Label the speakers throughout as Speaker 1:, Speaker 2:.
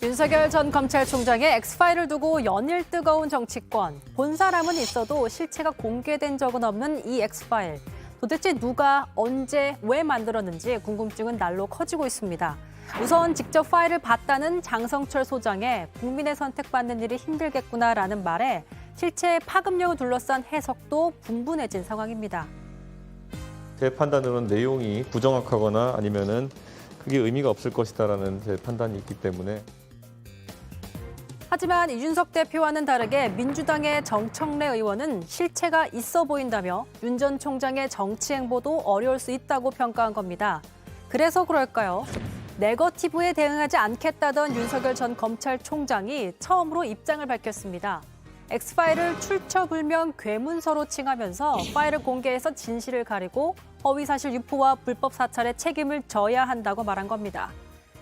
Speaker 1: 윤석열 전 검찰총장의 엑스파일을 두고 연일 뜨거운 정치권. 본 사람은 있어도 실체가 공개된 적은 없는 이 엑스파일. 도대체 누가, 언제, 왜 만들었는지 궁금증은 날로 커지고 있습니다. 우선 직접 파일을 봤다는 장성철 소장의 국민의 선택받는 일이 힘들겠구나라는 말에 실체의 파급력을 둘러싼 해석도 분분해진 상황입니다.
Speaker 2: 제 판단으로는 내용이 부정확하거나 아니면은 그게 의미가 없을 것이다라는 제 판단이 있기 때문에.
Speaker 1: 하지만 이준석 대표와는 다르게 민주당의 정청래 의원은 실체가 있어 보인다며 윤 전 총장의 정치 행보도 어려울 수 있다고 평가한 겁니다. 그래서 그럴까요? 네거티브에 대응하지 않겠다던 윤석열 전 검찰총장이 처음으로 입장을 밝혔습니다. 엑스파일을 출처불명 괴문서로 칭하면서 파일을 공개해서 진실을 가리고 허위사실 유포와 불법 사찰에 책임을 져야 한다고 말한 겁니다.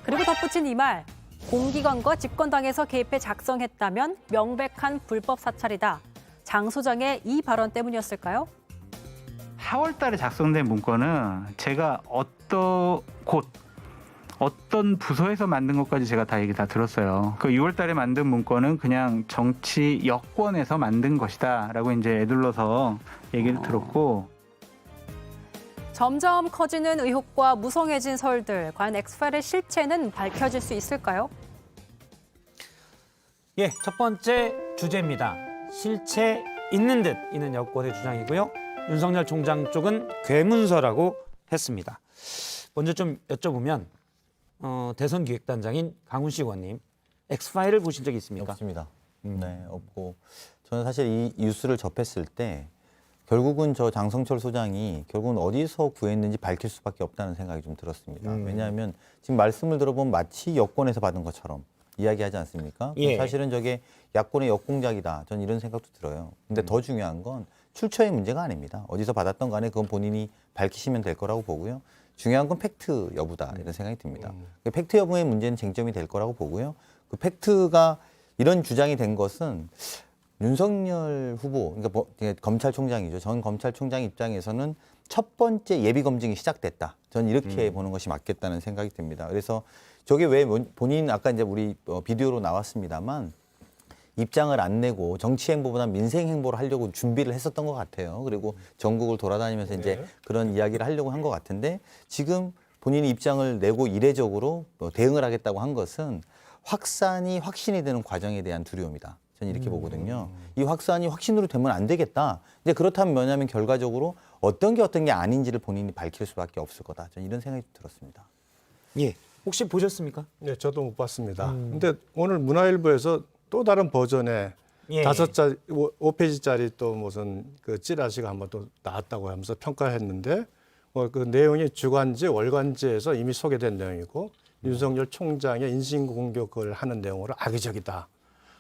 Speaker 1: 그리고 덧붙인 이 말, 공기관과 집권당에서 개입해 작성했다면 명백한 불법 사찰이다. 장 소장의 이 발언 때문이었을까요?
Speaker 3: 4월 달에 작성된 문건은 제가 어떤 부서에서 만든 것까지 제가 다 얘기 다 들었어요. 그 6월 달에 만든 문건은 그냥 정치 여권에서 만든 것이다라고 이제 애둘러서 얘기를 들었고.
Speaker 1: 점점 커지는 의혹과 무성해진 설들, 과연 엑스파일의 실체는 밝혀질 수 있을까요?
Speaker 4: 예, 첫 번째 주제입니다. 실체 있는 듯 있는 여권의 주장이고요. 윤석열 총장 쪽은 괴문서라고 했습니다. 먼저 좀 여쭤보면 대선 기획단장인 강훈식 의원님, 엑스파일을 보신 적이 있습니까?
Speaker 5: 없습니다. 네, 없고 저는 사실 이 뉴스를 접했을 때 결국은 저 장성철 소장이 결국은 어디서 구했는지 밝힐 수밖에 없다는 생각이 좀 들었습니다. 왜냐하면 지금 말씀을 들어보면 마치 여권에서 받은 것처럼 이야기하지 않습니까?
Speaker 4: 예.
Speaker 5: 사실은 저게 야권의 역공작이다. 저는 이런 생각도 들어요. 근데 더 중요한 건 출처의 문제가 아닙니다. 어디서 받았던 간에 그건 본인이 밝히시면 될 거라고 보고요. 중요한 건 팩트 여부다 이런 생각이 듭니다. 그 팩트 여부의 문제는 쟁점이 될 거라고 보고요. 그 팩트가 이런 주장이 된 것은 윤석열 후보, 그러니까 검찰총장이죠. 전 검찰총장 입장에서는 첫 번째 예비 검증이 시작됐다. 저는 이렇게 보는 것이 맞겠다는 생각이 듭니다. 그래서 저게 왜 본인 아까 이제 우리 비디오로 나왔습니다만 입장을 안 내고 정치 행보보다 민생 행보를 하려고 준비를 했었던 것 같아요. 그리고 전국을 돌아다니면서 이제 그런 이야기를 하려고 한 것 같은데 지금 본인이 입장을 내고 이례적으로 대응을 하겠다고 한 것은 확신이 되는 과정에 대한 두려움이다. 저는 이렇게 보거든요. 이 확산이 확신으로 되면 안 되겠다. 이제 그렇다면 뭐냐면 결과적으로 어떤 게 아닌지를 본인이 밝힐 수밖에 없을 거다. 저는 이런 생각이 들었습니다.
Speaker 4: 예, 혹시 보셨습니까?
Speaker 6: 네, 저도 못 봤습니다. 근데 오늘 문화일보에서 또 다른 버전의
Speaker 4: 예.
Speaker 6: 5페이지짜리 또 무슨 그 찌라시가 한번 또 나왔다고 하면서 평가했는데 그 내용이 주간지, 월간지에서 이미 소개된 내용이고 윤석열 총장의 인신공격을 하는 내용으로 악의적이다.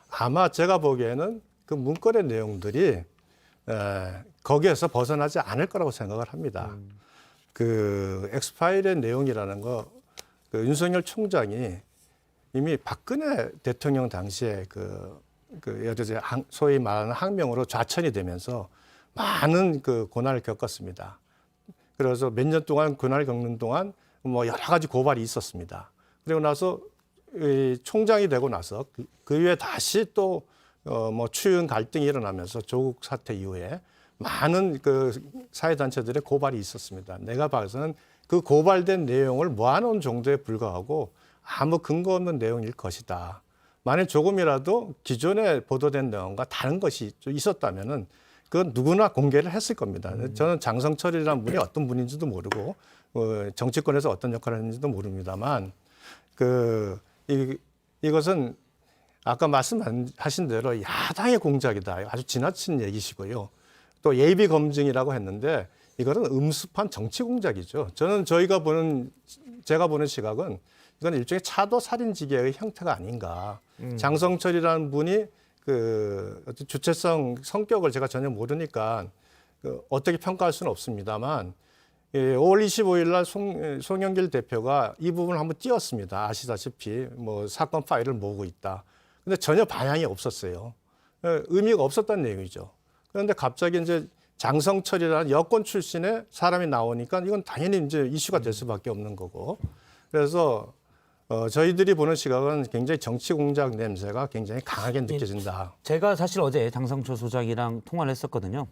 Speaker 6: 아마 제가 보기에는 그 문건의 내용들이 거기에서 벗어나지 않을 거라고 생각을 합니다. 그 엑스파일의 내용이라는 거, 그 윤석열 총장이 이미 박근혜 대통령 당시에 소위 말하는 항명으로 좌천이 되면서 많은 그 고난을 겪었습니다. 그래서 몇 년 동안 고난을 겪는 동안 뭐 여러 가지 고발이 있었습니다. 그리고 나서 총장이 되고 나서 그 이후에 다시 또 뭐 추윤 갈등이 일어나면서 조국 사태 이후에 많은 그 사회단체들의 고발이 있었습니다. 내가 봐서는 그 고발된 내용을 모아놓은 정도에 불과하고 아무 근거 없는 내용일 것이다. 만약 조금이라도 기존에 보도된 내용과 다른 것이 있었다면은 그건 누구나 공개를 했을 겁니다. 저는 장성철이라는 분이 어떤 분인지도 모르고 정치권에서 어떤 역할을 했는지도 모릅니다만 이것은 아까 말씀하신 대로 야당의 공작이다. 아주 지나친 얘기시고요. 또 예비 검증이라고 했는데 이거는 음습한 정치 공작이죠. 저는 제가 보는 시각은 이건 일종의 차도 살인지계의 형태가 아닌가. 장성철이라는 분이 그 주체성 성격을 제가 전혀 모르니까 어떻게 평가할 수는 없습니다만 5월 25일 날 송영길 대표가 이 부분을 한번 띄웠습니다. 아시다시피 뭐 사건 파일을 모으고 있다. 근데 전혀 반향이 없었어요. 의미가 없었다는 내용이죠. 그런데 갑자기 이제 장성철이라는 여권 출신의 사람이 나오니까 이건 당연히 이제 이슈가 될 수밖에 없는 거고. 그래서 저희들이 보는 시각은 굉장히 정치 공작 냄새가 굉장히 강하게 느껴진다.
Speaker 4: 제가 사실 어제 장성철 소장이랑 통화를 했었거든요.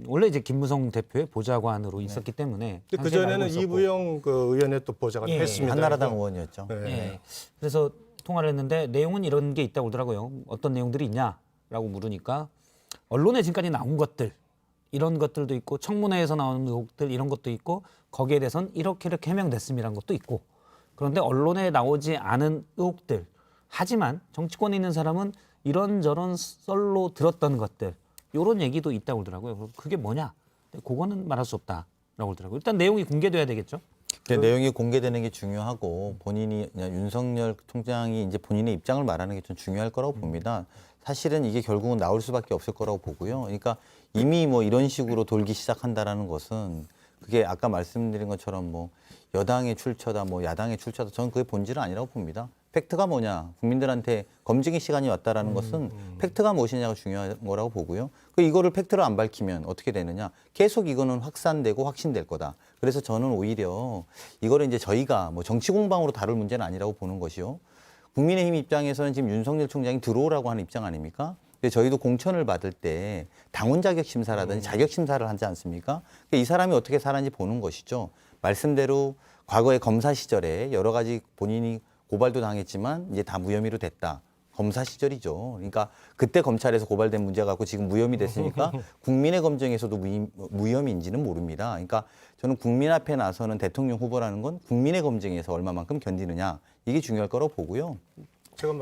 Speaker 4: 원래 이제 김무성 대표의 보좌관으로 있었기 때문에
Speaker 6: 그 전에는 이부영 그 의원의 또 보좌관
Speaker 4: 예,
Speaker 6: 했습니다.
Speaker 5: 한나라당 의원이었죠.
Speaker 6: 네.
Speaker 4: 예. 그래서 통화를 했는데 내용은 이런 게 있다고 그러더라고요. 어떤 내용들이 있냐라고 물으니까 언론에 지금까지 나온 것들 이런 것들도 있고 청문회에서 나오는 의혹들 이런 것도 있고 거기에 대해서는 이렇게 해명됐습니다라는 것도 있고 그런데 언론에 나오지 않은 의혹들 하지만 정치권에 있는 사람은 이런저런 썰로 들었던 것들 이런 얘기도 있다고 그러더라고요. 그럼 그게 뭐냐? 그거는 말할 수 없다라고 그러더라고요. 일단 내용이 공개돼야 되겠죠.
Speaker 5: 내용이 공개되는 게 중요하고 본인이 그냥 윤석열 총장이 이제 본인의 입장을 말하는 게 좀 중요할 거라고 봅니다. 사실은 이게 결국은 나올 수밖에 없을 거라고 보고요. 그러니까 이미 뭐 이런 식으로 돌기 시작한다라는 것은 그게 아까 말씀드린 것처럼 뭐 여당의 출처다, 뭐 야당의 출처다. 저는 그게 본질은 아니라고 봅니다. 팩트가 뭐냐, 국민들한테 검증의 시간이 왔다라는 것은 팩트가 무엇이냐가 중요한 거라고 보고요. 이거를 팩트로 안 밝히면 어떻게 되느냐, 계속 이거는 확산되고 확신될 거다. 그래서 저는 오히려 이거를 이제 저희가 뭐 정치 공방으로 다룰 문제는 아니라고 보는 것이요. 국민의힘 입장에서는 지금 윤석열 총장이 들어오라고 하는 입장 아닙니까? 근데 저희도 공천을 받을 때 당원 자격 심사라든지 자격 심사를 하지 않습니까? 이 사람이 어떻게 살았는지 보는 것이죠. 말씀대로 과거에 검사 시절에 여러 가지 본인이 고발도 당했지만 이제 다 무혐의로 됐다. 검사 시절이죠. 그러니까 그때 검찰에서 고발된 문제 갖고 지금 무혐의 됐으니까 국민의 검증에서도 무혐의인지는 모릅니다. 그러니까 저는 국민 앞에 나서는 대통령 후보라는 건 국민의 검증에서 얼마만큼 견디느냐 이게 중요할 거라고 보고요.
Speaker 6: 제가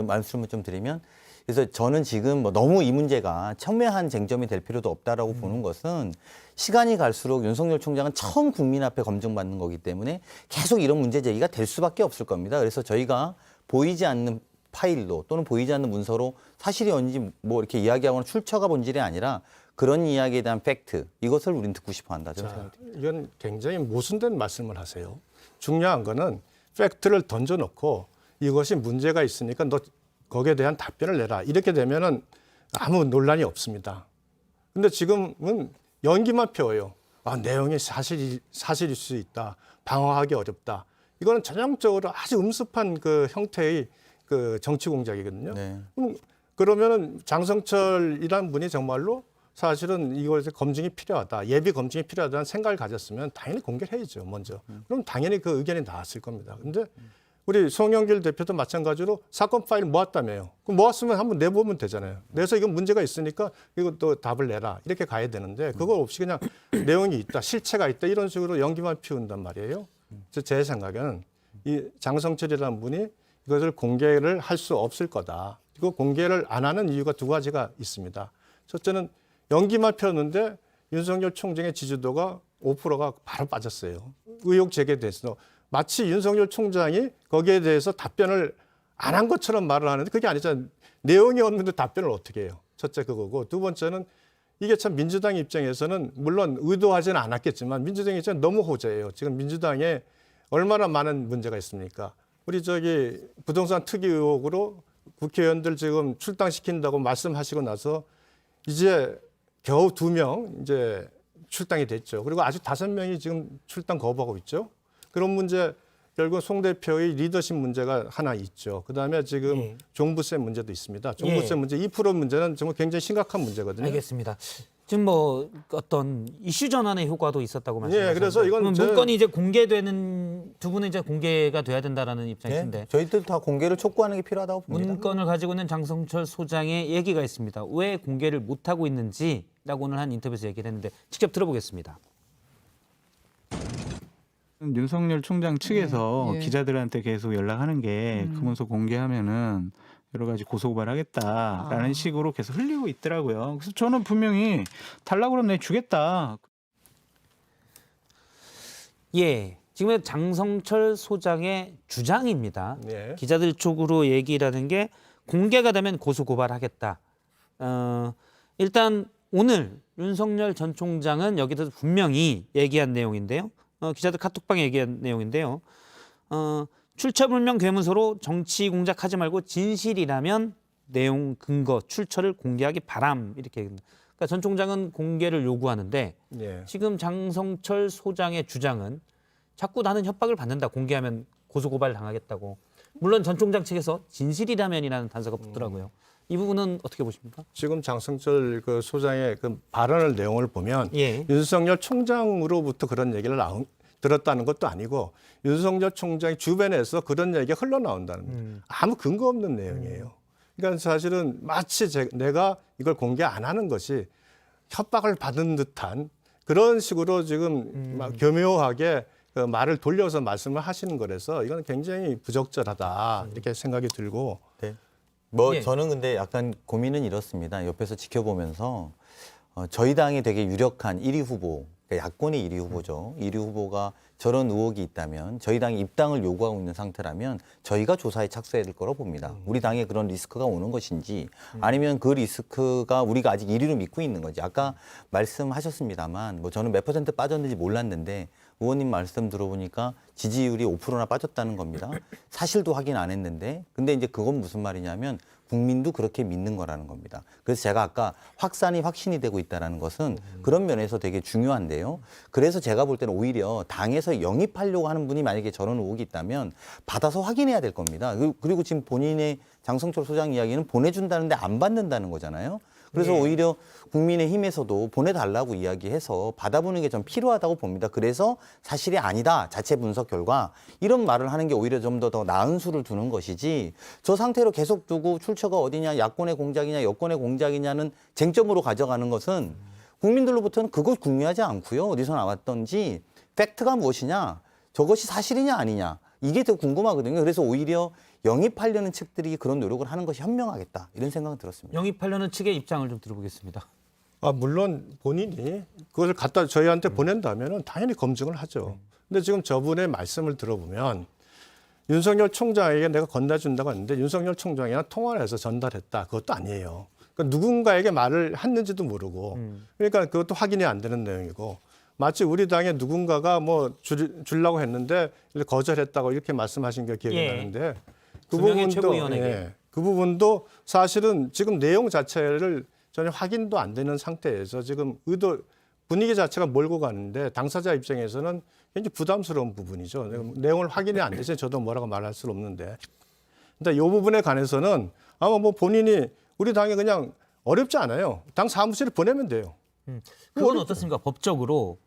Speaker 5: 말씀을 좀 드리면 그래서 저는 지금 뭐 너무 이 문제가 첨예한 쟁점이 될 필요도 없다라고 보는 것은 시간이 갈수록 윤석열 총장은 처음 국민 앞에 검증받는 거기 때문에 계속 이런 문제 제기가 될 수밖에 없을 겁니다. 그래서 저희가 보이지 않는 파일로 또는 보이지 않는 문서로 사실이 뭔지 뭐 이렇게 이야기하거나 출처가 본질이 아니라 그런 이야기에 대한 팩트 이것을 우리는 듣고 싶어 한다. 저는 생각합니다.
Speaker 6: 이건 굉장히 모순된 말씀을 하세요. 중요한 거는 팩트를 던져놓고 이것이 문제가 있으니까 너 거기에 대한 답변을 내라. 이렇게 되면은 아무 논란이 없습니다. 근데 지금은 연기만 펴요. 내용이 사실일 수 있다. 방어하기 어렵다. 이거는 전형적으로 아주 음습한 그 형태의 그 정치 공작이거든요.
Speaker 5: 네.
Speaker 6: 그러면은 장성철이라는 분이 정말로 사실은 이것에 검증이 필요하다. 예비 검증이 필요하다는 생각을 가졌으면 당연히 공개를 해야죠, 먼저. 그럼 당연히 그 의견이 나왔을 겁니다. 근데 우리 송영길 대표도 마찬가지로 사건 파일 모았다며요. 그럼 모았으면 한번 내보면 되잖아요. 내서 이건 문제가 있으니까 이것도 답을 내라. 이렇게 가야 되는데 그거 없이 그냥 내용이 있다, 실체가 있다 이런 식으로 연기만 피운단 말이에요. 그래서 제 생각에는 이 장성철이라는 분이 이것을 공개를 할 수 없을 거다. 이거 공개를 안 하는 이유가 두 가지가 있습니다. 첫째는 연기만 폈는데 윤석열 총장의 지지도가 5%가 바로 빠졌어요. 의혹 제기돼서 마치 윤석열 총장이 거기에 대해서 답변을 안 한 것처럼 말을 하는데 그게 아니잖아요. 내용이 없는데 답변을 어떻게 해요? 첫째 그거고 두 번째는 이게 참 민주당 입장에서는 물론 의도하지는 않았겠지만 민주당 입장은 너무 호재예요. 지금 민주당에 얼마나 많은 문제가 있습니까? 우리 부동산 투기 의혹으로 국회의원들 지금 출당시킨다고 말씀하시고 나서 이제 겨우 2명 이제 출당이 됐죠. 그리고 아직 5명이 지금 출당 거부하고 있죠. 그런 문제 결국 송 대표의 리더십 문제가 하나 있죠. 그다음에 지금 종부세 문제도 있습니다. 종부세 문제 2% 문제는 정말 굉장히 심각한 문제거든요.
Speaker 4: 알겠습니다. 지금 뭐 어떤 이슈 전환의 효과도 있었다고 말씀하셨는데
Speaker 6: 그래서 이건
Speaker 4: 문건이 이제 공개되는 두 분은 이제 공개가 돼야 된다라는 입장이신데
Speaker 5: 저희들 다 공개를 촉구하는 게 필요하다고 봅니다.
Speaker 4: 문건을 가지고 있는 장성철 소장의 얘기가 있습니다. 왜 공개를 못하고 있는지라고 오늘 한 인터뷰에서 얘기를 했는데 직접 들어보겠습니다.
Speaker 3: 윤석열 총장 측에서
Speaker 7: 예.
Speaker 3: 기자들한테 계속 연락하는 게 그 문서 공개하면은 여러 가지 고소고발하겠다라는 식으로 계속 흘리고 있더라고요. 그래서 저는 분명히 달라고 그러면 내가 주겠다.
Speaker 4: 예, 지금 장성철 소장의 주장입니다.
Speaker 6: 네.
Speaker 4: 기자들 쪽으로 얘기를 하는 게 공개가 되면 고소고발하겠다. 일단 오늘 윤석열 전 총장은 여기서 분명히 얘기한 내용인데요. 기자들 카톡방에 얘기한 내용인데요. 출처불명 괴문서로 정치 공작하지 말고 진실이라면 내용 근거 출처를 공개하기 바람 이렇게. 그러니까 전 총장은 공개를 요구하는데
Speaker 6: 네.
Speaker 4: 지금 장성철 소장의 주장은 자꾸 나는 협박을 받는다. 공개하면 고소고발 당하겠다고. 물론 전 총장 측에서 진실이라면이라는 단서가 붙더라고요. 이 부분은 어떻게 보십니까?
Speaker 6: 지금 장성철 그 소장의 그 발언을 내용을 보면
Speaker 4: 예.
Speaker 6: 윤석열 총장으로부터 그런 얘기를 들었다는 것도 아니고 윤석열 총장의 주변에서 그런 얘기가 흘러나온다는 아무 근거 없는 내용이에요. 그러니까 사실은 마치 내가 이걸 공개 안 하는 것이 협박을 받은 듯한 그런 식으로 지금 막 교묘하게 그 말을 돌려서 말씀을 하시는 거라서 이건 굉장히 부적절하다 이렇게 생각이 들고
Speaker 5: 네. 뭐
Speaker 4: 예.
Speaker 5: 저는 근데 약간 고민은 이렇습니다. 옆에서 지켜보면서 저희 당이 되게 유력한 1위 후보, 그러니까 야권의 1위 후보죠. 1위 후보가 저런 의혹이 있다면 저희 당이 입당을 요구하고 있는 상태라면 저희가 조사에 착수해야 될 거라고 봅니다. 우리 당에 그런 리스크가 오는 것인지 아니면 그 리스크가 우리가 아직 1위로 믿고 있는 건지. 아까 말씀하셨습니다만 뭐 저는 몇 % 빠졌는지 몰랐는데 의원님 말씀 들어보니까 지지율이 5%나 빠졌다는 겁니다. 사실도 확인 안 했는데 근데 이제 그건 무슨 말이냐면 국민도 그렇게 믿는 거라는 겁니다. 그래서 제가 아까 확산이 확신이 되고 있다는 것은 그런 면에서 되게 중요한데요. 그래서 제가 볼 때는 오히려 당에서 영입하려고 하는 분이 만약에 저런 의혹이 있다면 받아서 확인해야 될 겁니다. 그리고 지금 본인의 장성철 소장 이야기는 보내준다는데 안 받는다는 거잖아요. 그래서
Speaker 4: 예.
Speaker 5: 오히려 국민의힘에서도 보내달라고 이야기해서 받아보는 게 좀 필요하다고 봅니다. 그래서 사실이 아니다. 자체 분석 결과 이런 말을 하는 게 오히려 좀 더 나은 수를 두는 것이지 저 상태로 계속 두고 출처가 어디냐, 야권의 공작이냐, 여권의 공작이냐는 쟁점으로 가져가는 것은 국민들로부터는 그것 궁리하지 않고요. 어디서 나왔던지 팩트가 무엇이냐, 저것이 사실이냐 아니냐 이게 더 궁금하거든요. 그래서 오히려 영입하려는 측들이 그런 노력을 하는 것이 현명하겠다 이런 생각은 들었습니다.
Speaker 4: 영입하려는 측의 입장을 좀 들어보겠습니다.
Speaker 6: 물론 본인이 그것을 갖다 저희한테 보낸다면 당연히 검증을 하죠. 근데 지금 저분의 말씀을 들어보면 윤석열 총장에게 내가 건네준다고 했는데 윤석열 총장이랑 통화를 해서 전달했다. 그것도 아니에요. 그러니까 누군가에게 말을 했는지도 모르고 그러니까 그것도 확인이 안 되는 내용이고 마치 우리 당에 누군가가 뭐 주려고 했는데 거절했다고 이렇게 말씀하신 게 기억이
Speaker 4: 예.
Speaker 6: 나는데
Speaker 4: 두 명의 최고위원에게.
Speaker 6: 그 부분도 사실은 지금 내용 자체를 전혀 확인도 안 되는 상태에서 지금 분위기 자체가 몰고 가는데 당사자 입장에서는 굉장히 부담스러운 부분이죠. 내용을 확인이 안 돼서 저도 뭐라고 말할 수는 없는데. 근데 이 부분에 관해서는 아마 뭐 본인이 우리 당에 그냥 어렵지 않아요. 당 사무실에 보내면 돼요.
Speaker 4: 그건 어떻습니까? 법적으로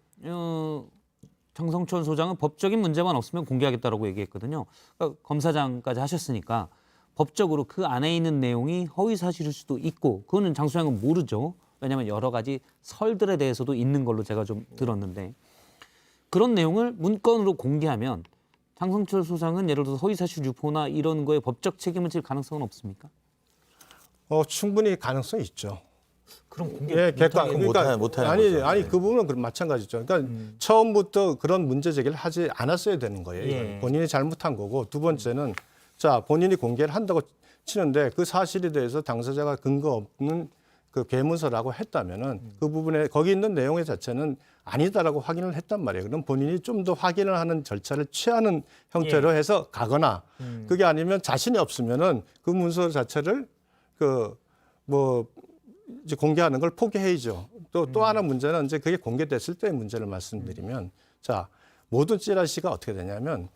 Speaker 4: 장성철 소장은 법적인 문제만 없으면 공개하겠다라고 얘기했거든요. 그러니까 검사장까지 하셨으니까 법적으로 그 안에 있는 내용이 허위 사실일 수도 있고 그거는 장 소장은 모르죠. 왜냐하면 여러 가지 설들에 대해서도 있는 걸로 제가 좀 들었는데 그런 내용을 문건으로 공개하면 장성철 소장은 예를 들어서 허위 사실 유포나 이런 거에 법적 책임을 질 가능성은 없습니까?
Speaker 6: 충분히 가능성이 있죠.
Speaker 4: 그럼 공개
Speaker 6: 객관
Speaker 5: 못하는 거죠.
Speaker 6: 아니 그 부분은 마찬가지죠. 그러니까 처음부터 그런 문제 제기를 하지 않았어야 되는 거예요.
Speaker 4: 예.
Speaker 6: 본인이 잘못한 거고 두 번째는 자 본인이 공개를 한다고 치는데 그 사실에 대해서 당사자가 근거 없는 그 괴문서라고 했다면은 그 부분에 거기 있는 내용의 자체는 아니다라고 확인을 했단 말이에요. 그럼 본인이 좀 더 확인을 하는 절차를 취하는 형태로 해서 가거나 그게 아니면 자신이 없으면은 그 문서 자체를 이제 공개하는 걸 포기해야죠. 또 하나 문제는 이제 그게 공개됐을 때의 문제를 말씀드리면 자 모든 찌라시가 어떻게 되냐면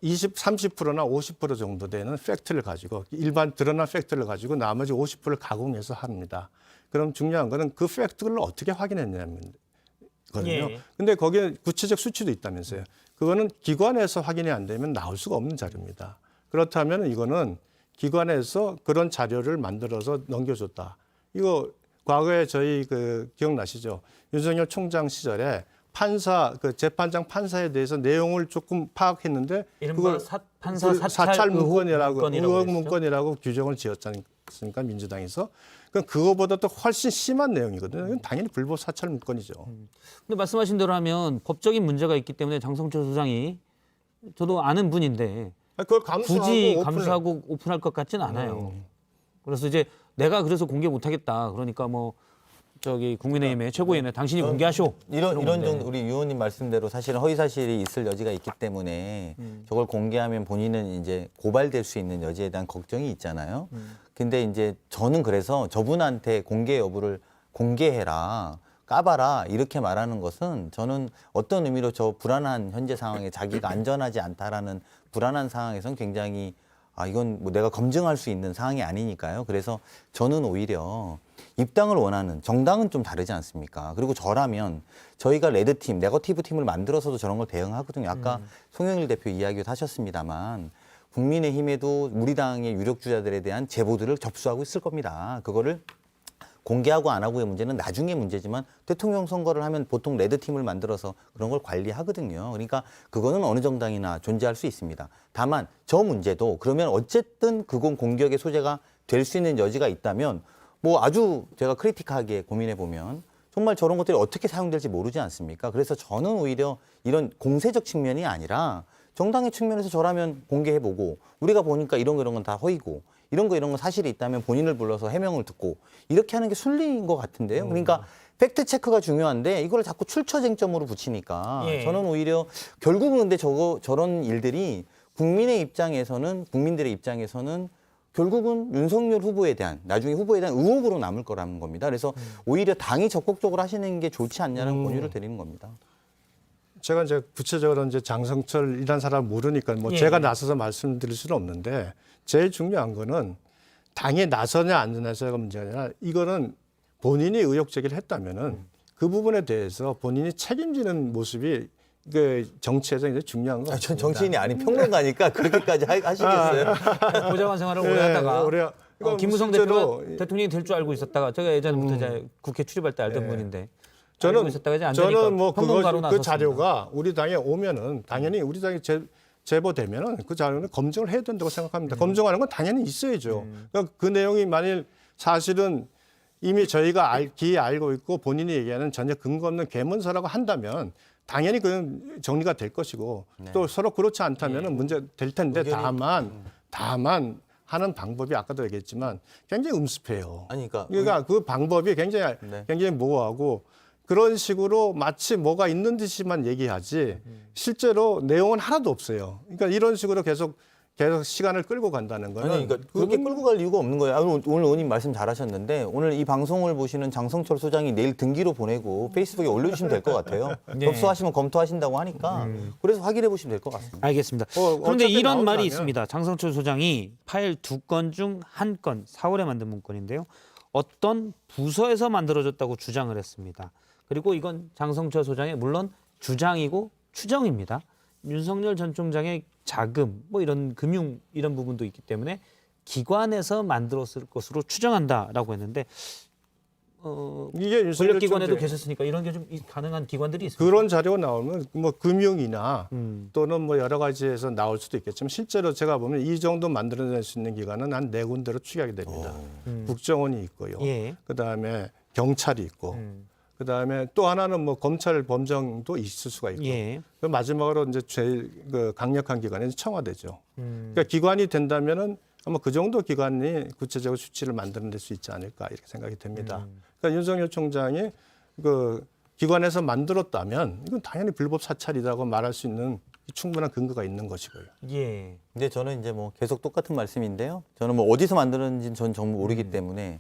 Speaker 6: 30%나 50% 정도 되는 팩트를 가지고 일반 드러난 팩트를 가지고 나머지 50%를 가공해서 합니다. 그럼 중요한 거는 그 팩트를 어떻게 확인했냐면 거든요.
Speaker 4: 예.
Speaker 6: 근데 거기에 구체적 수치도 있다면서요. 그거는 기관에서 확인이 안 되면 나올 수가 없는 자료입니다. 그렇다면 이거는 기관에서 그런 자료를 만들어서 넘겨줬다. 이거 과거에 저희 기억나시죠? 윤석열 총장 시절에 재판장 판사에 대해서 내용을 조금 파악했는데
Speaker 4: 이른바 판사 사찰
Speaker 6: 문건이라고 의혹
Speaker 4: 했죠?
Speaker 6: 문건이라고 규정을 지었지 않습니까? 민주당에서. 그거보다 또 훨씬 심한 내용이거든요. 이건 당연히 불법 사찰 문건이죠.
Speaker 4: 근데 말씀하신 대로 하면 법적인 문제가 있기 때문에 장성철 소장이 저도 아는 분인데
Speaker 6: 그걸
Speaker 4: 굳이 감수하고 오픈할 것 같지는 않아요. 그래서 이제 내가 그래서 공개 못하겠다. 그러니까 뭐 국민의힘의 최고위원회 당신이 공개하쇼.
Speaker 5: 이런 정도 우리 의원님 말씀대로 사실은 허위 사실이 있을 여지가 있기 때문에 저걸 공개하면 본인은 이제 고발될 수 있는 여지에 대한 걱정이 있잖아요. 근데 이제 저는 그래서 저분한테 공개 여부를 공개해라. 까봐라 이렇게 말하는 것은 저는 어떤 의미로 저 불안한 현재 상황에 자기가 안전하지 않다라는 불안한 상황에서는 굉장히 이건 뭐 내가 검증할 수 있는 상황이 아니니까요. 그래서 저는 오히려 입당을 원하는 정당은 좀 다르지 않습니까? 그리고 저라면 저희가 레드팀, 네거티브 팀을 만들어서도 저런 걸 대응하거든요. 아까 송영일 대표 이야기도 하셨습니다만 국민의힘에도 우리 당의 유력 주자들에 대한 제보들을 접수하고 있을 겁니다. 그거를 공개하고 안 하고의 문제는 나중에 문제지만 대통령 선거를 하면 보통 레드팀을 만들어서 그런 걸 관리하거든요. 그러니까 그거는 어느 정당이나 존재할 수 있습니다. 다만 저 문제도 그러면 어쨌든 그건 공격의 소재가 될 수 있는 여지가 있다면 뭐 아주 제가 크리티컬하게 고민해 보면 정말 저런 것들이 어떻게 사용될지 모르지 않습니까? 그래서 저는 오히려 이런 공세적 측면이 아니라 정당의 측면에서 저라면 공개해보고 우리가 보니까 이런 건 다 허위고 이런 거 사실이 있다면 본인을 불러서 해명을 듣고 이렇게 하는 게 순리인 것 같은데요. 그러니까 팩트 체크가 중요한데 이걸 자꾸 출처 쟁점으로 붙이니까
Speaker 4: 예.
Speaker 5: 저는 오히려 결국은 근데 저런 일들이 국민들의 입장에서는 결국은 윤석열 후보에 대한 나중에 후보에 대한 의혹으로 남을 거라는 겁니다. 그래서 오히려 당이 적극적으로 하시는 게 좋지 않냐는 권유를 드리는 겁니다.
Speaker 6: 제가 이제 구체적으로 이제 장성철이라는 사람 모르니까 뭐
Speaker 4: 예.
Speaker 6: 제가 나서서 말씀드릴 수는 없는데 제일 중요한 거는 당에 나서냐 안 나서냐가 문제가 아니라 이거는 본인이 의혹 제기를 했다면은 그 부분에 대해서 본인이 책임지는 모습이 그 정치에서 굉장히 중요한 거 같습니다.
Speaker 5: 전 정치인이 아닌 평론가니까 그렇게까지 하시겠어요?
Speaker 4: 보좌관 생활을 오래
Speaker 6: 예,
Speaker 4: 하다가
Speaker 6: 오래- 그러니까
Speaker 4: 김무성
Speaker 6: 실제로
Speaker 4: 대표가 대통령이 될 줄 알고 있었다가 제가 예전부터 이제 국회 출입할 때 알던
Speaker 6: 예.
Speaker 4: 분인데 알고 있었다가 이제 안 되니까
Speaker 6: 저는 뭐
Speaker 4: 평론가로
Speaker 6: 그
Speaker 4: 나섰습니다.
Speaker 6: 자료가 우리 당에 오면은 당연히 우리 당에 제보되면은 그 자료는 검증을 해야 된다고 생각합니다. 검증하는 건 당연히 있어야죠. 그러니까 그 내용이 만일 사실은 이미 저희가 알고 있고 본인이 얘기하는 전혀 근거 없는 계문서라고 한다면 당연히 그건 정리가 될 것이고 또 서로 그렇지 않다면은 문제 될 텐데 다만 하는 방법이 아까도 얘기했지만 굉장히 음습해요.
Speaker 5: 아니,
Speaker 6: 그러니까 그 방법이 굉장히 모호하고 그런 식으로 마치 뭐가 있는 듯이만 얘기하지 실제로 내용은 하나도 없어요. 그러니까 이런 식으로 계속 시간을 끌고 간다는 거는
Speaker 5: 아니, 그러니까 그렇게 끌고 갈 이유가 없는 거예요. 오늘 의원님 말씀 잘하셨는데 오늘 이 방송을 보시는 장성철 소장이 내일 등기로 보내고 페이스북에 올려주시면 될 것 같아요.
Speaker 4: 네.
Speaker 5: 접수하시면 검토하신다고 하니까 그래서 확인해 보시면 될 것 같습니다.
Speaker 4: 알겠습니다. 그런데
Speaker 6: 어차피
Speaker 4: 이런 말이
Speaker 6: 나온다면.
Speaker 4: 있습니다. 장성철 소장이 파일 2건 중 1건 4월에 만든 문건인데요. 어떤 부서에서 만들어졌다고 주장을 했습니다. 그리고 이건 장성철 소장의 물론 주장이고 추정입니다. 윤석열 전 총장의 자금, 뭐 이런 금융 이런 부분도 있기 때문에 기관에서 만들었을 것으로 추정한다라고 했는데
Speaker 6: 이게 윤석열
Speaker 4: 권력기관에도
Speaker 6: 총장-
Speaker 4: 계셨으니까 이런 게 좀 가능한 기관들이 있습니다.
Speaker 6: 그런 자료가 나오면 뭐 금융이나
Speaker 4: 음.
Speaker 6: 또는 뭐 여러 가지에서 나올 수도 있겠지만 실제로 제가 보면 이 정도 만들어낼 수 있는 기관은 한 4군데로 추격이 됩니다. 국정원이 있고요.
Speaker 4: 예.
Speaker 6: 그다음에 경찰이 있고 그다음에 또 하나는 뭐 검찰 범정도 있을 수가 있고
Speaker 4: 예.
Speaker 6: 그 마지막으로 이제 제일 그 강력한 기관이 청와대죠.
Speaker 4: 음.
Speaker 6: 그러니까 기관이 된다면은 아마 그 정도 기관이 구체적으로 수치를 만들어낼 수 있지 않을까 이렇게 생각이 됩니다. 그러니까 윤석열 총장이 그 기관에서 만들었다면 이건 당연히 불법 사찰이라고 말할 수 있는 충분한 근거가 있는 것이고요.
Speaker 4: 예.
Speaker 5: 근데 저는 이제 뭐 계속 똑같은 말씀인데요. 저는 뭐 어디서 만들었는지는 전 정말 모르기 때문에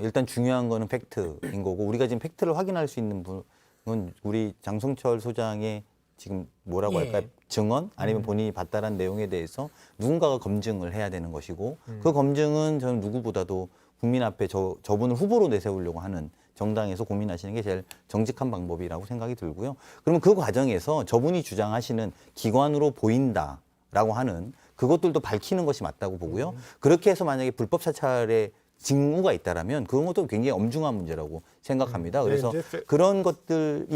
Speaker 5: 일단 중요한 거는 팩트인 거고 우리가 지금 팩트를 확인할 수 있는 분은 우리 장성철 소장의 지금 뭐라고
Speaker 4: 예.
Speaker 5: 할까요? 증언 아니면 본인이 봤다는 내용에 대해서 누군가가 검증을 해야 되는 것이고 그 검증은 저는 누구보다도 국민 앞에 저분을 후보로 내세우려고 하는 정당에서 고민하시는 게 제일 정직한 방법이라고 생각이 들고요. 그러면 그 과정에서 저분이 주장하시는 기관으로 보인다라고 하는 그것들도 밝히는 것이 맞다고 보고요. 그렇게 해서 만약에 불법 사찰에 징후가 있다라면 그런 것도 굉장히 엄중한 문제라고 생각합니다. 그래서 그런 것들이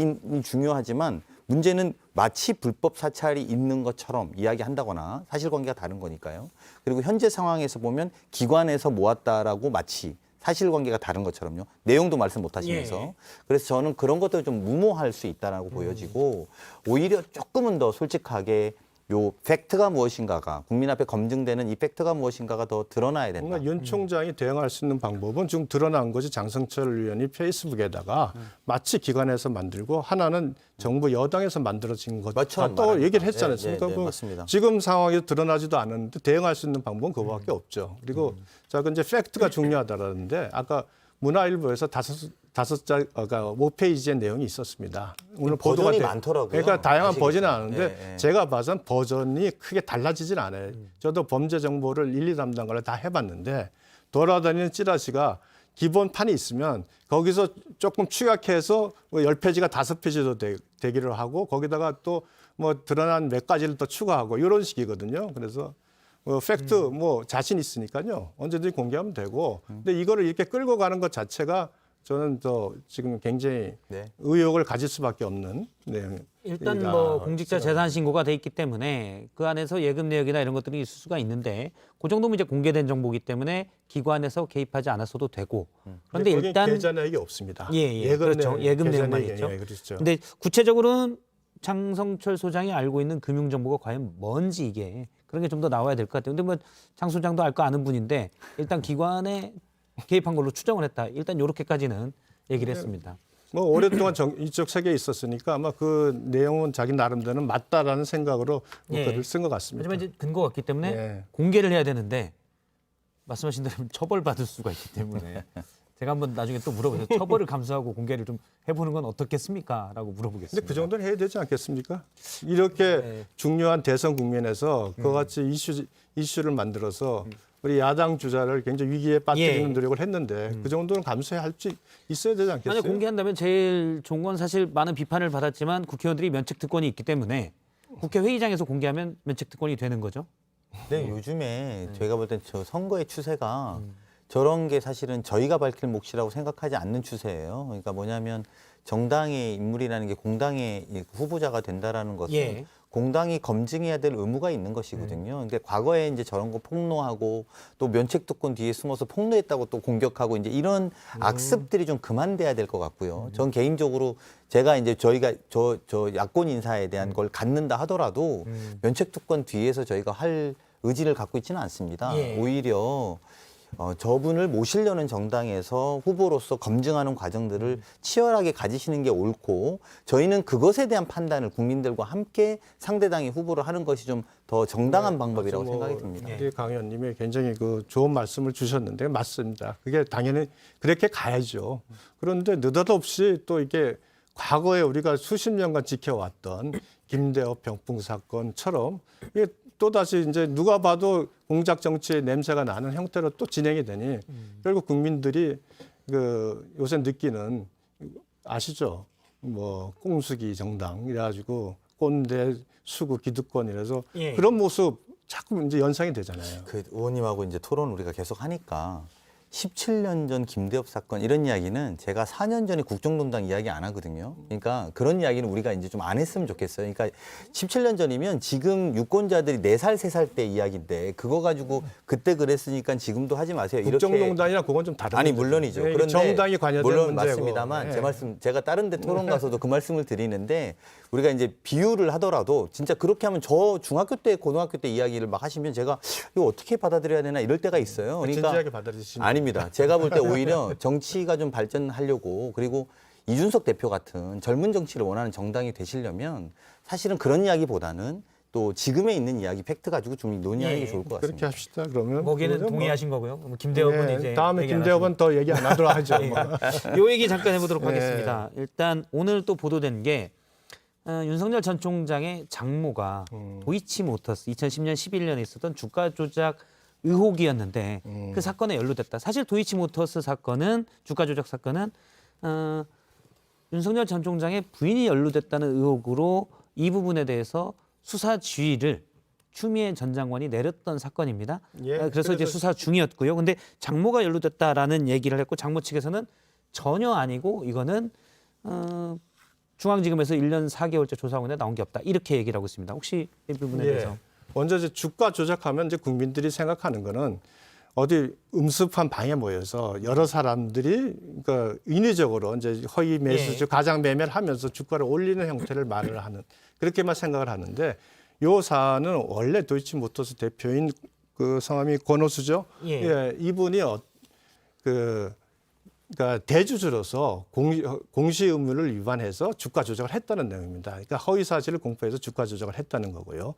Speaker 5: 중요하지만 문제는 마치 불법 사찰이 있는 것처럼 이야기한다거나 사실관계가 다른 거니까요. 그리고 현재 상황에서 보면 기관에서 모았다라고 마치 사실관계가 다른 것처럼요. 내용도 말씀 못 하시면서.
Speaker 4: 예.
Speaker 5: 그래서 저는 그런 것들을 좀 무모할 수 있다라고 보여지고 오히려 조금은 더 솔직하게 요 팩트가 무엇인가가 국민 앞에 검증되는 이 팩트가 무엇인가가 더 드러나야 된다.
Speaker 6: 뭔가 윤 총장이 대응할 수 있는 방법은 지금 드러난 것이 장성철 의원이 페이스북에다가 마치 기관에서 만들고 하나는 정부 여당에서 만들어진
Speaker 5: 맞처럼
Speaker 6: 것또
Speaker 5: 말합니다.
Speaker 6: 얘기를 했지
Speaker 5: 네,
Speaker 6: 않습니까?
Speaker 5: 네, 네,
Speaker 6: 그
Speaker 5: 맞습니다.
Speaker 6: 지금 상황에 드러나지도 않았는데 대응할 수 있는 방법은 그거밖에 없죠. 그리고 자, 그 이제 팩트가 중요하다라는데 아까 문화일보에서 그러니까 5페이지의 내용이 있었습니다. 오늘
Speaker 5: 버전이
Speaker 6: 보도가
Speaker 5: 많더라고요.
Speaker 6: 그러니까 다양한
Speaker 5: 아시겠죠?
Speaker 6: 버전이 나오는데
Speaker 5: 예, 예.
Speaker 6: 제가 봐선 버전이 크게 달라지진 않아요. 저도 범죄 정보를 1, 2 담당 걸 다 해봤는데 돌아다니는 찌라시가 기본 판이 있으면 거기서 조금 축약해서 뭐 10페이지가 5페이지도 되기를 하고 거기다가 또 뭐 드러난 몇 가지를 또 추가하고 이런 식이거든요. 그래서 팩트 뭐 자신 있으니까요. 언제든지 공개하면 되고. 근데 이거를 이렇게 끌고 가는 것 자체가 저는 또 지금 굉장히
Speaker 5: 네.
Speaker 6: 의혹을 가질 수밖에 없는 내용.
Speaker 4: 일단 뭐 공직자 재산 신고가 돼 있기 때문에 그 안에서 예금 내역이나 이런 것들이 있을 수가 있는데 그 정도면 이제 공개된 정보이기 때문에 기관에서 개입하지 않았어도 되고 그런데 일단
Speaker 6: 계좌 내역이 없습니다.
Speaker 4: 그렇죠. 예금 내역만 있죠.
Speaker 6: 그렇죠.
Speaker 4: 근데 구체적으로는 장성철 소장이 알고 있는 금융 정보가 과연 뭔지 이게 그런 게 좀 더 나와야 될 것 같아요. 근데 뭐 장 소장도 알 거 아는 분인데 일단 기관에 개입한 걸로 추정을 했다. 일단 이렇게까지는 얘기를 했습니다.
Speaker 6: 뭐 오랫동안 이쪽 세계에 있었으니까 아마 그 내용은 자기 나름대로는 맞다라는 생각으로
Speaker 4: 예.
Speaker 6: 글을 쓴 것 같습니다.
Speaker 4: 하지만 이제 근거가 없기 때문에
Speaker 6: 예.
Speaker 4: 공개를 해야 되는데 말씀하신 대로 처벌받을 수가 있기 때문에 제가 한번 나중에 또 물어보세요. 처벌을 감수하고 공개를 좀 해보는 건 어떻겠습니까? 라고 물어보겠습니다.
Speaker 6: 근데 그 정도는 해야 되지 않겠습니까? 이렇게
Speaker 4: 네.
Speaker 6: 중요한 대선 국면에서 그와 같이 이슈를 만들어서 우리 야당 주자를 굉장히 위기에 빠뜨리는
Speaker 4: 예.
Speaker 6: 노력을 했는데 그 정도는 감수해야 할 수 있어야 되지 않겠어요?
Speaker 4: 만약 공개한다면 제일 좋은 건 사실 많은 비판을 받았지만 국회의원들이 면책 특권이 있기 때문에 국회 회의장에서 공개하면 면책 특권이 되는 거죠.
Speaker 5: 네, 요즘에 제가 볼 땐 저 선거의 추세가 저런 게 사실은 저희가 밝힐 몫이라고 생각하지 않는 추세예요. 그러니까 뭐냐면 정당의 인물이라는 게 공당의 후보자가 된다라는 것은
Speaker 4: 예.
Speaker 5: 공당이 검증해야 될 의무가 있는 것이거든요. 근데 과거에 이제 저런 거 폭로하고 또 면책특권 뒤에 숨어서 폭로했다고 또 공격하고 이제 이런 악습들이 좀 그만돼야 될 것 같고요. 전 개인적으로 제가 이제 저희가 저 야권 인사에 대한 걸 갖는다 하더라도 면책특권 뒤에서 저희가 할 의지를 갖고 있지는 않습니다.
Speaker 4: 예.
Speaker 5: 오히려 저분을 모시려는 정당에서 후보로서 검증하는 과정들을 치열하게 가지시는 게 옳고 저희는 그것에 대한 판단을 국민들과 함께 상대당의 후보를 하는 것이 좀 더 정당한 방법이라고 생각이 듭니다.
Speaker 6: 우리 강 의원님이 굉장히 그 좋은 말씀을 주셨는데 맞습니다. 그게 당연히 그렇게 가야죠. 그런데 느닷없이 또 이게 과거에 우리가 수십 년간 지켜왔던 김대엽 병풍 사건처럼 이게 또다시 이제 누가 봐도 공작 정치의 냄새가 나는 형태로 또 진행이 되니 결국 국민들이 그 요새 느끼는 아시죠? 뭐 꽁수기 정당 이래가지고 꼰대 수구 기득권 이래서
Speaker 4: 예.
Speaker 6: 그런 모습 자꾸 이제 연상이 되잖아요.
Speaker 5: 그 의원님하고 이제 토론 우리가 계속 하니까 17년 전 김대엽 사건 이런 이야기는 제가 4년 전에 국정농단 이야기 안 하거든요. 그러니까 그런 이야기는 우리가 이제 좀 안 했으면 좋겠어요. 그러니까 17년 전이면 지금 유권자들이 4살, 3살 때 이야기인데 그거 가지고 그때 그랬으니까 지금도 하지 마세요. 이렇게
Speaker 6: 국정농단이랑 그건 좀 다른
Speaker 5: 아니
Speaker 6: 문제죠.
Speaker 5: 물론이죠.
Speaker 6: 예,
Speaker 5: 그런데
Speaker 6: 정당이 관여된
Speaker 5: 물론
Speaker 6: 문제고.
Speaker 5: 맞습니다만
Speaker 6: 예.
Speaker 5: 제 말씀 제가 다른 데 토론 가서도 그 말씀을 드리는데 우리가 이제 비유를 하더라도 진짜 그렇게 하면 저 중학교 때 고등학교 때 이야기를 막 하시면 제가 이거 어떻게 받아들여야 되나 이럴 때가 있어요. 그러니까
Speaker 6: 진지하게 받아들이시면
Speaker 5: 아닙니다. 제가 볼 때 오히려 정치가 좀 발전하려고 그리고 이준석 대표 같은 젊은 정치를 원하는 정당이 되시려면 사실은 그런 이야기보다는 또 지금에 있는 이야기 팩트 가지고 좀 논의하는 게
Speaker 4: 예.
Speaker 5: 좋을 것
Speaker 6: 그렇게
Speaker 5: 같습니다.
Speaker 6: 합시다. 그러면
Speaker 4: 거기는
Speaker 6: 그거죠, 뭐.
Speaker 4: 동의하신 거고요. 뭐 김대엽은
Speaker 6: 예,
Speaker 4: 이제
Speaker 6: 다음에
Speaker 4: 얘기 안
Speaker 6: 김대엽은 더 얘기 안 하도록 하죠.
Speaker 4: 예.
Speaker 6: 뭐.
Speaker 4: 요 얘기 잠깐 해보도록
Speaker 6: 예.
Speaker 4: 하겠습니다. 일단 오늘 또 보도된 게 윤석열 전 총장의 장모가 도이치모터스 2010년 11년에 있었던 주가 조작 의혹이었는데 그 사건에 연루됐다. 사실 도이치모터스 사건은 주가 조작 사건은 윤석열 전 총장의 부인이 연루됐다는 의혹으로 이 부분에 대해서 수사 지휘를 추미애 전 장관이 내렸던 사건입니다.
Speaker 6: 예,
Speaker 4: 그래서 이제 수사 중이었고요. 근데 장모가 연루됐다라는 얘기를 했고 장모 측에서는 전혀 아니고 이거는 중앙지검에서 1년 4개월째 조사하고 있는데 나온 게 없다. 이렇게 얘기를 하고 있습니다. 혹시 이 부분에 대해서.
Speaker 6: 먼저 이제 주가 조작하면 이제 국민들이 생각하는 거는 어디 음습한 방에 모여서 여러 사람들이 그러니까 인위적으로 이제 허위 매수주 가장 매매를 하면서 주가를 올리는 형태를 말을 하는 그렇게만 생각을 하는데 요 사안은 원래 도이치모터스 대표인 그 성함이 권오수죠.
Speaker 4: 예.
Speaker 6: 예, 이분이 그러니까 대주주로서 공시 의무를 위반해서 주가 조작을 했다는 내용입니다. 그러니까 허위 사실을 공표해서 주가 조작을 했다는 거고요.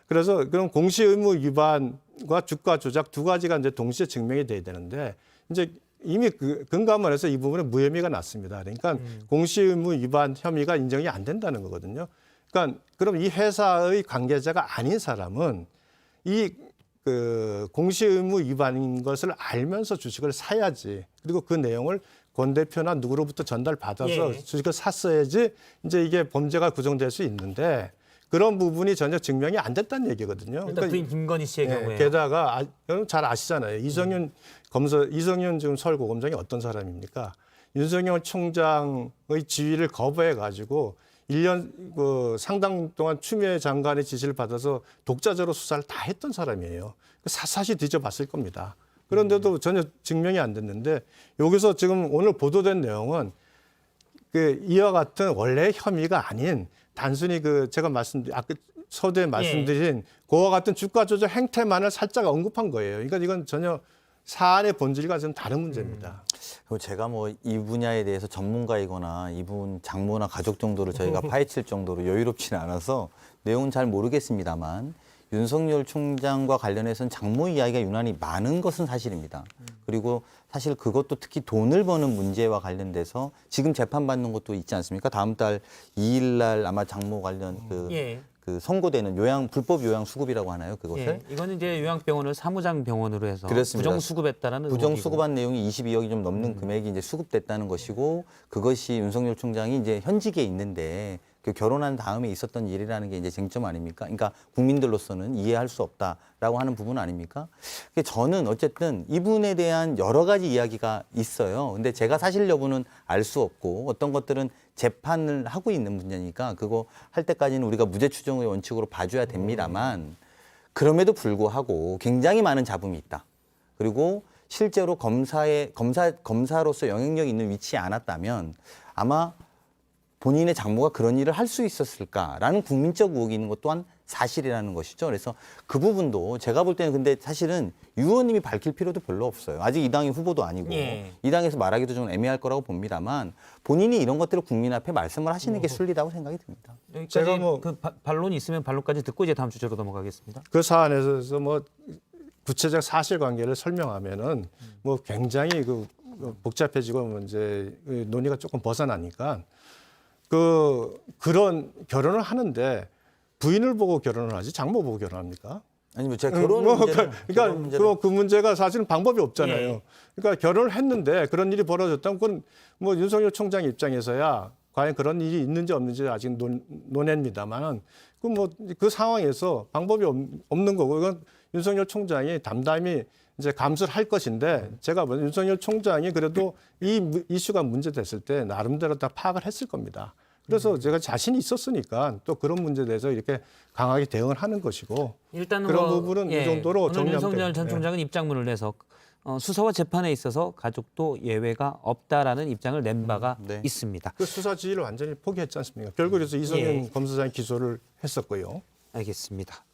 Speaker 6: 그래서 그럼 공시 의무 위반과 주가 조작 두 가지가 이제 동시에 증명이 돼야 되는데 이제 이미 그 근감원에서 이 부분에 무혐의가 났습니다. 그러니까 공시의무 위반 혐의가 인정이 안 된다는 거거든요. 그러니까 그럼 이 회사의 관계자가 아닌 사람은 이 그 공시의무 위반인 것을 알면서 주식을 사야지. 그리고 그 내용을 권 대표나 누구로부터 전달받아서
Speaker 4: 예.
Speaker 6: 주식을 샀어야지 이제 이게 범죄가 구성될 수 있는데 그런 부분이 전혀 증명이 안 됐다는 얘기거든요.
Speaker 4: 일단 부인 김건희 씨의
Speaker 6: 예,
Speaker 4: 경우에
Speaker 6: 게다가 여러분 잘 아시잖아요. 이성윤 지금 서울고검장이 어떤 사람입니까? 윤석열 총장의 지위를 거부해 가지고 1년 상당 동안 추미애 장관의 지시를 받아서 독자적으로 수사를 다 했던 사람이에요. 사사시 뒤져봤을 겁니다. 그런데도 전혀 증명이 안 됐는데 여기서 지금 오늘 보도된 내용은 이와 같은 원래 혐의가 아닌 단순히 제가 아까 서두에 말씀드린 그와 같은 주가 조작 행태만을 살짝 언급한 거예요. 그러니까 이건 전혀 사안의 본질과 좀 다른 문제입니다.
Speaker 5: 그리고 제가 뭐 이 분야에 대해서 전문가이거나 이분 장모나 가족 정도를 저희가 파헤칠 정도로 여유롭지는 않아서 내용은 잘 모르겠습니다만 윤석열 총장과 관련해서는 장모 이야기가 유난히 많은 것은 사실입니다. 그리고 사실 그것도 특히 돈을 버는 문제와 관련돼서 지금 재판받는 것도 있지 않습니까? 다음 달 2일 날 아마 장모 관련 그 선고되는 불법 요양 수급이라고 하나요? 그것을?
Speaker 4: 예, 이거는 이제 요양병원을 사무장병원으로 해서
Speaker 5: 그렇습니다.
Speaker 4: 부정 수급했다라는
Speaker 5: 부정 수급한 내용이 22억이 좀 넘는 금액이 이제 수급됐다는 것이고 그것이 윤석열 총장이 이제 현직에 있는데 그 결혼한 다음에 있었던 일이라는 게 이제 쟁점 아닙니까? 그러니까 국민들로서는 이해할 수 없다라고 하는 부분 아닙니까? 저는 어쨌든 이분에 대한 여러 가지 이야기가 있어요. 근데 제가 사실 여부는 알 수 없고 어떤 것들은 재판을 하고 있는 문제니까 그거 할 때까지는 우리가 무죄 추정의 원칙으로 봐줘야 됩니다만 그럼에도 불구하고 굉장히 많은 잡음이 있다. 그리고 실제로 검사로서 영향력이 있는 위치에 않았다면 아마 본인의 장모가 그런 일을 할 수 있었을까라는 국민적 의혹이 있는 것 또한 사실이라는 것이죠. 그래서 그 부분도 제가 볼 때는 근데 사실은 유 의원님이 밝힐 필요도 별로 없어요. 아직 이 당의 후보도 아니고 이 당에서 말하기도 좀 애매할 거라고 봅니다만 본인이 이런 것들을 국민 앞에 말씀을 하시는 게 순리다고 생각이 듭니다.
Speaker 4: 여기까지
Speaker 6: 제가 뭐-
Speaker 4: 그 반론이 있으면 반론까지 듣고 이제 다음 주제로 넘어가겠습니다.
Speaker 6: 그 사안에서 뭐 구체적 사실관계를 설명하면은 뭐 굉장히 복잡해지고 이제 논의가 조금 벗어나니까 그런 결혼을 하는데 부인을 보고 결혼을 하지 장모 보고 결혼합니까?
Speaker 5: 아니 뭐 제가 결혼 문제는
Speaker 6: 그러니까 그 문제가 사실은 방법이 없잖아요.
Speaker 4: 예.
Speaker 6: 그러니까 결혼을 했는데 그런 일이 벌어졌다면 그건 뭐 윤석열 총장 입장에서야 과연 그런 일이 있는지 없는지 아직 논의입니다만은 그 상황에서 방법이 없는 거고 이건 윤석열 총장이 담담히 이제 감수를 할 것인데 제가 보는 윤석열 총장이 그래도 이 이슈가 문제됐을 때 나름대로 다 파악을 했을 겁니다. 그래서 제가 자신이 있었으니까 또 그런 문제에 대해서 이렇게 강하게 대응을 하는 것이고
Speaker 4: 일단은
Speaker 6: 그런 부분은 이 정도로
Speaker 4: 오늘
Speaker 6: 정리하면
Speaker 4: 윤석열 전
Speaker 6: 됩니다.
Speaker 4: 총장은 입장문을 내서 수사와 재판에 있어서 가족도 예외가 없다라는 입장을 낸 바가
Speaker 5: 네.
Speaker 4: 있습니다.
Speaker 6: 그 수사 지휘를 완전히 포기했지 않습니까? 결국 그래서 이성윤 검사장이 기소를 했었고요.
Speaker 4: 알겠습니다.